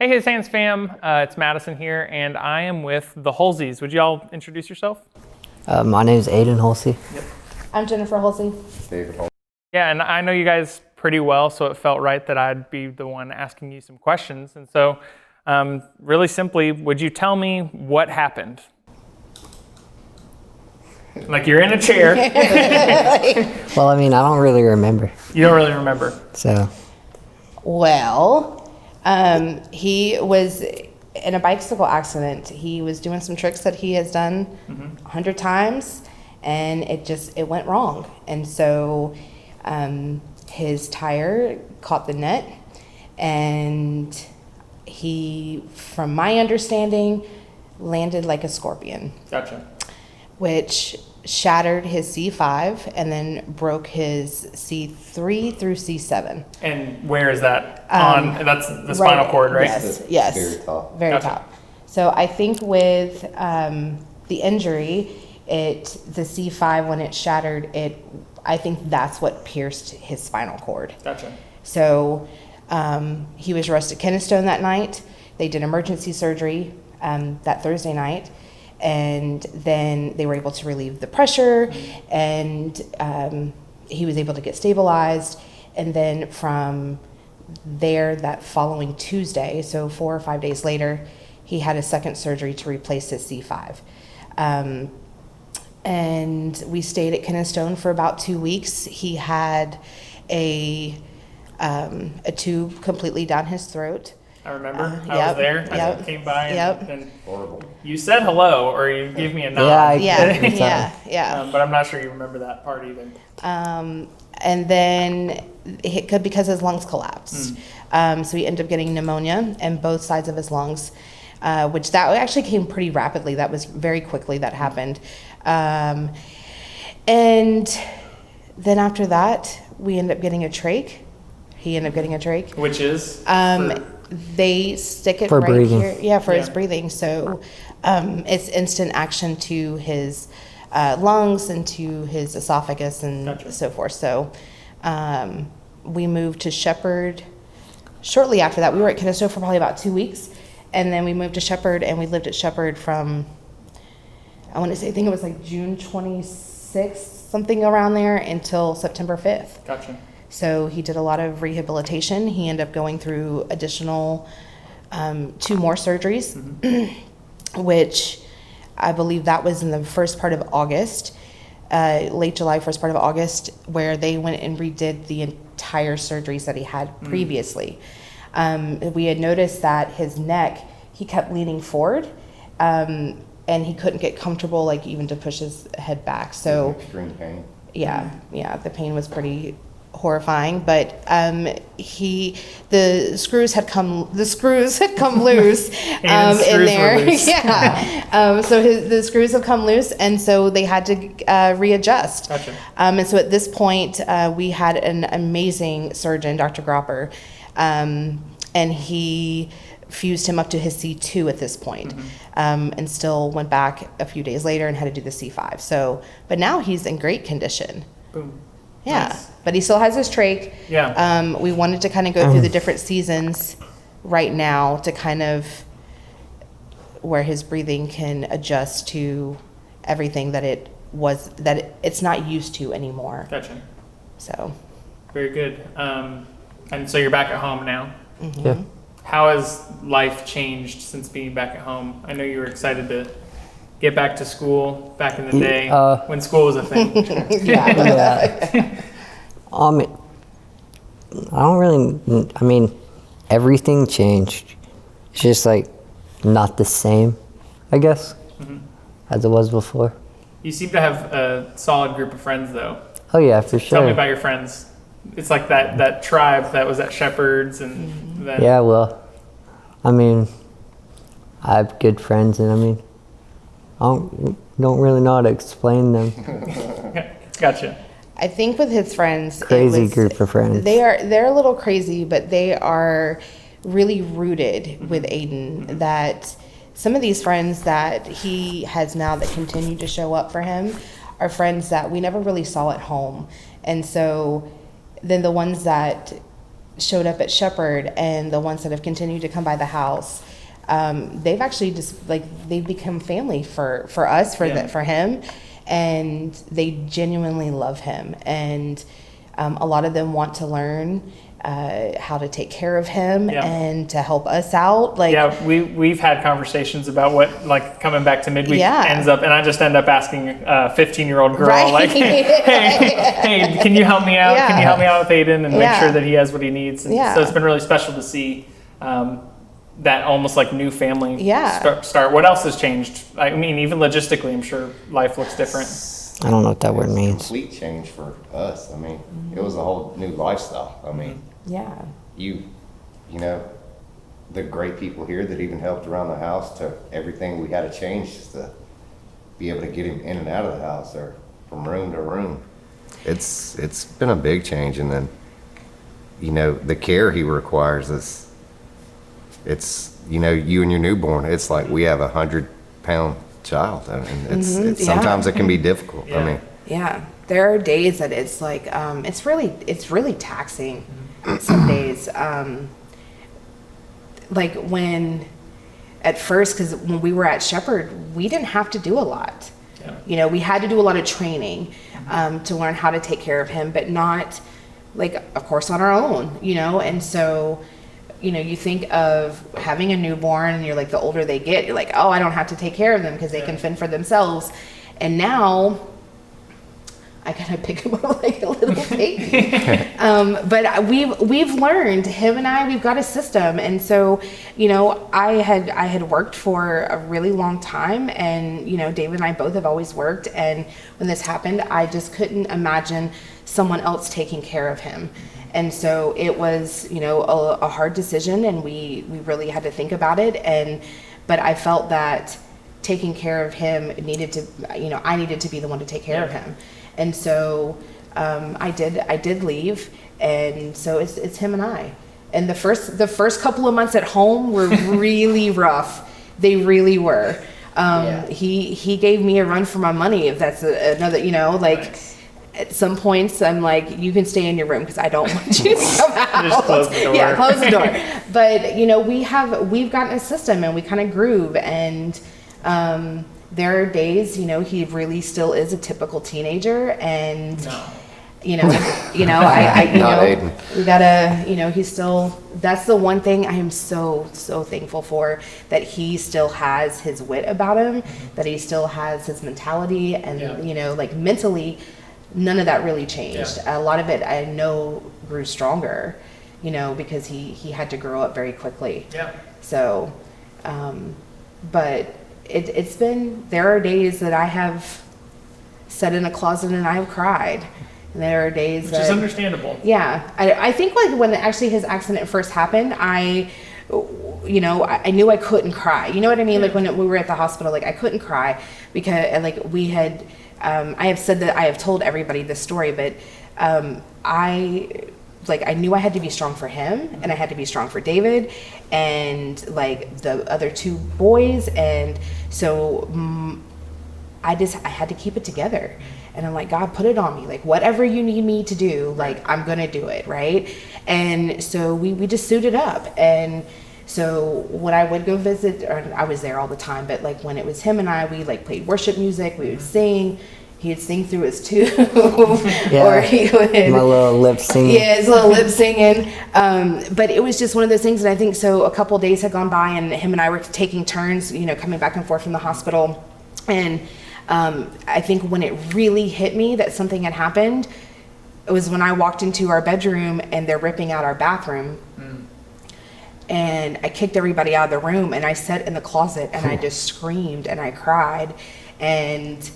Hey Sands fam, it's Madison here, and I am with the Hulseys. Would you all introduce yourself? My name is Aiden Hulsey. Yep. I'm Jennifer Hulsey. David Hulsey. Yeah, and I know you guys pretty well, so it felt right that I'd be the one asking you some questions. And so, really simply, would you tell me what happened? Like you're in a chair. Well, I mean, I don't really remember. You don't really remember. So, Well, he was in a bicycle accident. He was doing some tricks that he has done 100 times, and it went wrong. And so his tire caught the net, and he, from my understanding, landed like a scorpion. Gotcha. Which shattered his C5 and then broke his C3 through C7. And where is that on? That's the spinal cord, right? Yes. Very top. Very Gotcha. top. So I think with the injury, the C5, when it shattered, I think that's what pierced his spinal cord. Gotcha. So he was rushed at Kennestone that night. They did emergency surgery that Thursday night. And then they were able to relieve the pressure, and he was able to get stabilized. And then from there, that following Tuesday, so 4 or 5 days later, he had a second surgery to replace his C5. And we stayed at Kennestone for about 2 weeks. He had a tube completely down his throat. I remember. I was there. I came by and Horrible. you said hello, or you gave me a nod. Yeah. But I'm not sure you remember that part either. And then because his lungs collapsed. So he ended up getting pneumonia in both sides of his lungs, which that actually came pretty rapidly. That was very quickly that happened. And then after that, we ended up getting a trach. He ended up getting a trach. Which is? They stick it For right breathing. here. Yeah, for his breathing. So it's instant action to his lungs and to his esophagus and Gotcha. so forth. So we moved to Shepherd shortly after that. We were at Kennestone for probably about 2 weeks. And then we moved to Shepherd, and we lived at Shepherd from, I think it was like June 26th, something around there, until September 5th. Gotcha. So he did a lot of rehabilitation. He ended up going through additional 2 more surgeries, which I believe that was in the first part of August, late July, first part of August, where they went and redid the entire surgeries that he had previously. We had noticed that his neck, he kept leaning forward, and he couldn't get comfortable, like even to push his head back. So Extreme pain. yeah, the pain was pretty horrifying, but the screws had come loose in there. Loose. So the screws have come loose, and so they had to readjust. Gotcha. And so at this point, we had an amazing surgeon, Dr. Gropper, and he fused him up to his C2 at this point, and still went back a few days later and had to do the C5. So, but now he's in great condition. Boom. Yeah, Nice. but he still has his trach. Yeah. We wanted to kind of go through the different seasons right now to kind of where his breathing can adjust to everything that it's not used to anymore. Gotcha. So. Very good. And so you're back at home now. yeah. How has life changed since being back at home? I know you were excited to get back to school back in the day when school was a thing. Yeah. I mean, everything changed. It's just like not the same, I guess, as it was before. You seem to have a solid group of friends, though. Oh yeah, for Tell me sure. about your friends. It's like that tribe that was at Shepherd's and then Yeah, well, I mean, I have good friends, and I mean, I don't really know how to explain them. Gotcha. I think with his friends, Crazy group of friends. They're a little crazy, but they are really rooted with Aiden. That some of these friends that he has now that continue to show up for him are friends that we never really saw at home, and so then the ones that showed up at Shepherd and the ones that have continued to come by the house, they've actually just like they've become family for us, for him, and they genuinely love him. And a lot of them want to learn how to take care of him and to help us out. Like, we've had conversations about what, like, coming back to midweek ends up, and I just end up asking a 15-year-old girl, like, hey, can you help me out? Can you help me out with Aiden and make sure that he has what he needs? And so it's been really special to see that almost like new family start. What else has changed? I mean, even logistically, I'm sure life looks different. I don't know what that word means. Complete change for us. I mean, it was a whole new lifestyle. I mean, you know, the great people here that even helped around the house to everything we had to change just to be able to get him in and out of the house or from room to room. It's been a big change, and then, you know, the care he requires is, it's, you know, you and your newborn, it's like we have 100-pound child. I mean, it's sometimes it can be difficult. I mean, there are days that it's like it's really taxing. Some days, like when at first, because when we were at Shepherd, we didn't have to do a lot. You know, we had to do a lot of training to learn how to take care of him, but not like, of course, on our own. You know, and so, you know, you think of having a newborn and you're like, the older they get, you're like, oh, I don't have to take care of them because they can fend for themselves. And now I gotta pick him up like a little baby. But we've learned, him and I, we've got a system. And so, you know, I had worked for a really long time, and, you know, David and I both have always worked. And when this happened, I just couldn't imagine someone else taking care of him. And so it was, you know, a hard decision, and we really had to think about it. But I felt that taking care of him needed to, you know, I needed to be the one to take care of him. And so I did leave, and so it's him and I. And the first couple of months at home were really rough. They really were. He gave me a run for my money, if that's another, you know, like. At some points, I'm like, you can stay in your room because I don't want you to come out. Just close the door. Yeah, close the door. But, you know, we've gotten a system, and we kind of groove. And there are days, you know, he really still is a typical teenager, and you know, Aiden. We gotta, you know, he's still. That's the one thing I am so thankful for, that he still has his wit about him, that he still has his mentality, and you know, like mentally. None of that really changed. A lot of it, I know, grew stronger, you know, because he had to grow up very quickly. So, but it's been, there are days that I have sat in a closet and I have cried. And there are days Which is understandable. Yeah. I think like when actually his accident first happened, you know, I knew I couldn't cry. You know what I mean? Like when we were at the hospital, like I couldn't cry because like we had, I have said that I have told everybody this story, but I knew I had to be strong for him, and I had to be strong for David and like the other two boys. And so I had to keep it together. And I'm like, God, put it on me. Like, whatever you need me to do, like, I'm going to do it, right? And so we just suited up. And so when I would go visit, or I was there all the time, but like when it was him and I, we like played worship music, we would sing. He'd sing through his tube, or he would. My little lip singing. Yeah, his little lip singing. But it was just one of those things that I think, so a couple of days had gone by, and him and I were taking turns, you know, coming back and forth from the hospital. And I think when it really hit me that something had happened, it was when I walked into our bedroom and they're ripping out our bathroom. And I kicked everybody out of the room, and I sat in the closet and I just screamed and I cried. And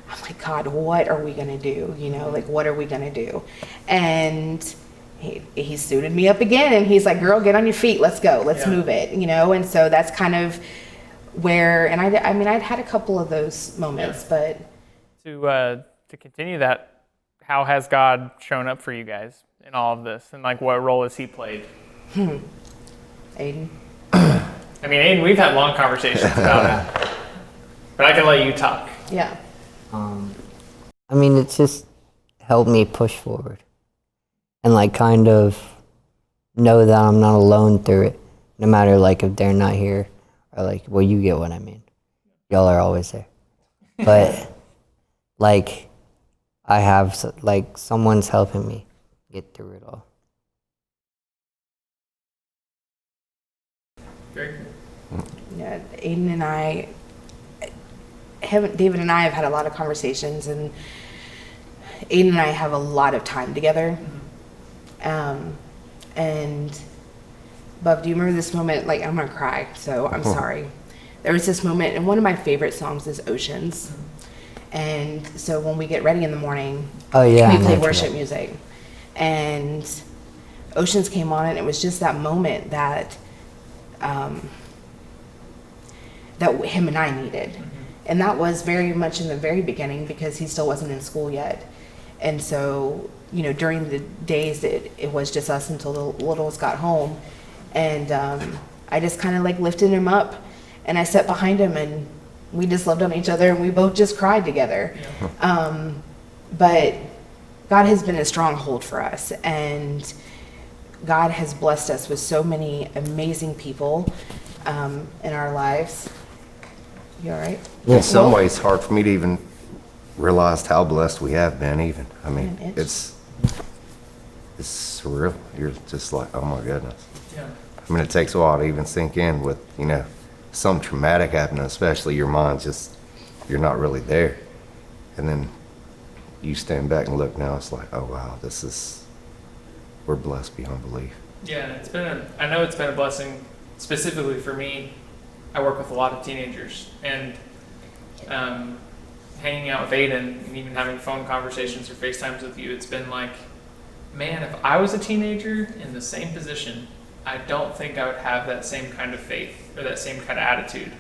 I'm like, God, what are we going to do? You know, like, what are we going to do? And he suited me up again, and he's like, girl, get on your feet. Let's go. Let's move it, you know? And so that's kind of where, and I mean, I'd had a couple of those moments, but. To continue that, how has God shown up for you guys in all of this? And like, what role has he played? Aiden? I mean, Aiden, we've had long conversations about it, but I can let you talk. Yeah. I mean, it's just helped me push forward and like kind of know that I'm not alone through it, no matter like if they're not here or like, well, you get what I mean. Y'all are always there, but like I have like someone's helping me get through it all. Very cool. Yeah, Aiden and I, David and I have had a lot of conversations, and Aiden and I have a lot of time together. And Bub, do you remember this moment? Like, I'm gonna cry, so I'm sorry. There was this moment, and one of my favorite songs is Oceans. And so when we get ready in the morning, we play worship music. And Oceans came on, and it was just that moment that that him and I needed. And that was very much in the very beginning because he still wasn't in school yet. And so, you know, during the days it was just us until the littles got home. And I just kind of like lifted him up, and I sat behind him, and we just loved on each other, and we both just cried together. Yeah. But God has been a stronghold for us, and God has blessed us with so many amazing people in our lives. You all right? In some ways, it's hard for me to even realize how blessed we have been even. I mean, it's surreal. You're just like, oh my goodness. Yeah. I mean, it takes a while to even sink in with, you know, some traumatic happening, especially your mind just, you're not really there. And then you stand back and look now, it's like, oh wow, we're blessed beyond belief. Yeah, I know it's been a blessing specifically for me. I work with a lot of teenagers, and hanging out with Aiden and even having phone conversations or FaceTimes with you, it's been like, man, if I was a teenager in the same position, I don't think I would have that same kind of faith or that same kind of attitude.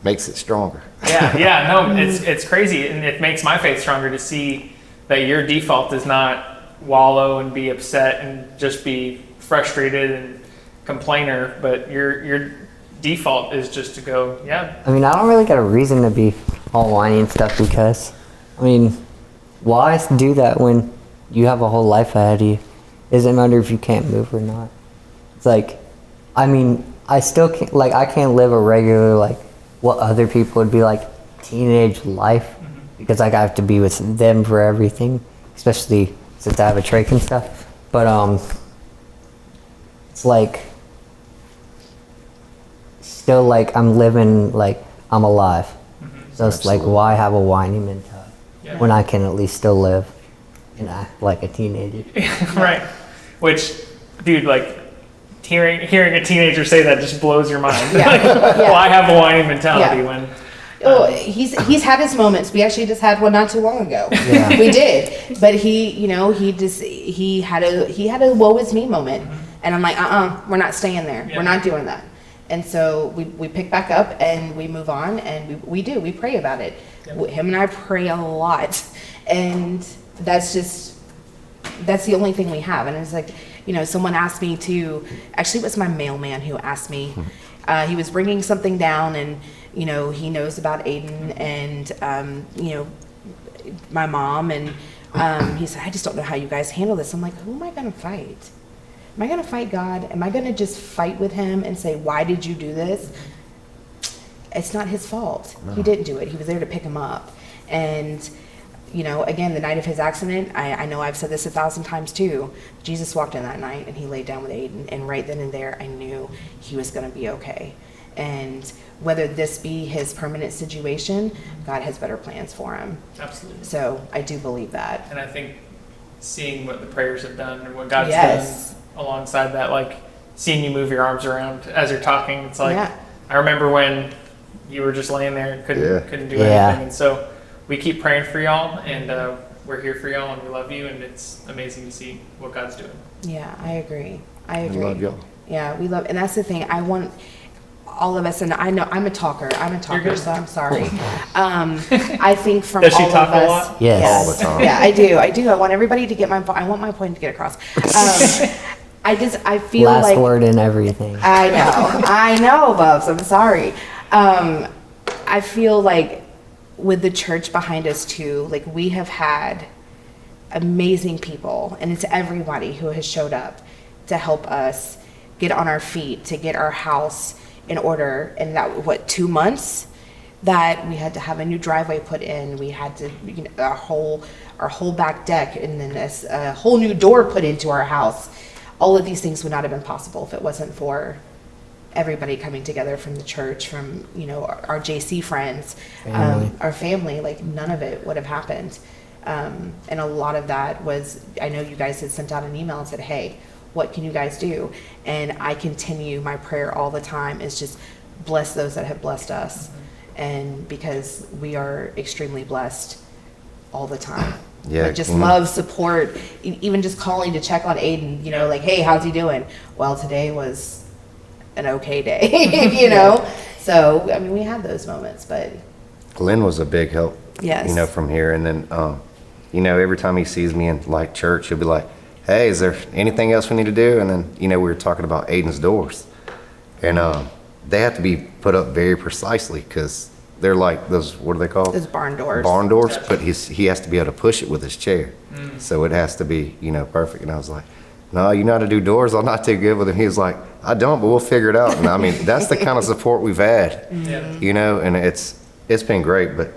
Makes it stronger. It's crazy, and it makes my faith stronger to see that your default is not wallow and be upset and just be frustrated and complainer, but your default is just to go, yeah. I mean, I don't really got a reason to be all whiny and stuff because, I mean, why do that when you have a whole life ahead of you? It doesn't matter if you can't move or not. It's like, I mean, I still can't, like, I can't live a regular, like, what other people would be like, teenage life, because like, I have to be with them for everything, especially since I have a trach and stuff. But, it's like, still like I'm living like I'm alive. So it's like, why have a whiny mentality when I can at least still live and act like a teenager? Right. Which, dude, like hearing a teenager say that just blows your mind. Why have a whiny mentality when? Oh, he's had his moments. We actually just had one not too long ago. Yeah. We did, but he had a woe is me moment, and I'm like, we're not staying there. Yeah. We're not doing that. And so we pick back up and we move on, and we pray about it. Yep. Him and I pray a lot, and that's the only thing we have. And it's like, you know, someone asked me actually it was my mailman who asked me, he was bringing something down, and, you know, he knows about Aiden and, you know, my mom, and he said, I just don't know how you guys handle this. I'm like, who am I going to fight? Am I going to fight God? Am I going to just fight with him and say, why did you do this? It's not his fault. No. He didn't do it. He was there to pick him up. And, you know, again, the night of his accident, I know I've said this 1,000 times too. Jesus walked in that night and he laid down with Aiden. And right then and there, I knew he was going to be okay. And whether this be his permanent situation, God has better plans for him. Absolutely. So I do believe that. And I think seeing what the prayers have done and what God's done alongside that, like seeing you move your arms around as you're talking, it's like, I remember when you were just laying there and couldn't do anything. And so we keep praying for y'all, and we're here for y'all, and we love you, and it's amazing to see what God's doing. Yeah, I agree. We love y'all. Yeah, we love, and that's the thing. I want all of us, and I know I'm a talker, so I'm sorry. I think from Does she all talk of us, a lot? Yes. All the time. Yeah, I do. I want everybody to get I want my point to get across. I feel last like word in everything. I know, Bubs. I'm sorry. I feel like with the church behind us too, like we have had amazing people, and it's everybody who has showed up to help us get on our feet, to get our house in order. And that, what, 2 months that we had to have a new driveway put in. We had to, you know, our whole back deck, and then a whole new door put into our house. All of these things would not have been possible if it wasn't for everybody coming together from the church, from, you know, our JC friends, our family. Like, none of it would have happened. And a lot of that was, I know you guys had sent out an email and said, hey, what can you guys do? And I continue, my prayer all the time is just bless those that have blessed us. And because we are extremely blessed all the time. Yeah, like, just love, support, even just calling to check on Aiden, you know, like, hey, how's he doing? Well, today was an okay day, you know? So, I mean, we had those moments, but. Glenn was a big help, yes, you know, from here. And then, you know, every time he sees me in like church, he'll be like, hey, is there anything else we need to do? And then, you know, we were talking about Aiden's doors. And they have to be put up very precisely, because they're like those, what are they called? Those barn doors. Barn doors, but he has to be able to push it with his chair. So it has to be, you know, perfect. And I was like, no, you know how to do doors? I'm not too good with them. He was like, I don't, but we'll figure it out. And I mean, that's the kind of support we've had, you know, and it's been great, but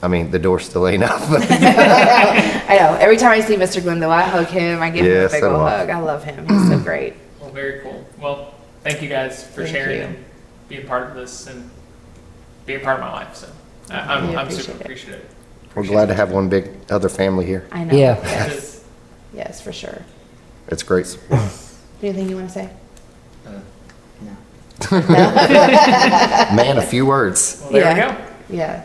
I mean, the door still ain't up. I know. Every time I see Mr. Glenn, though, I hug him. I give him a big old hug. I love him. He's so great. Well, very cool. Well, thank you guys for sharing and being part of this and being part of my life. So I'm super appreciative. We're glad to have one big other family here. I know. Yeah. Yes. Yes, for sure. It's great support. Anything you want to say? No. Man, a few words. Well, there we go. Yeah.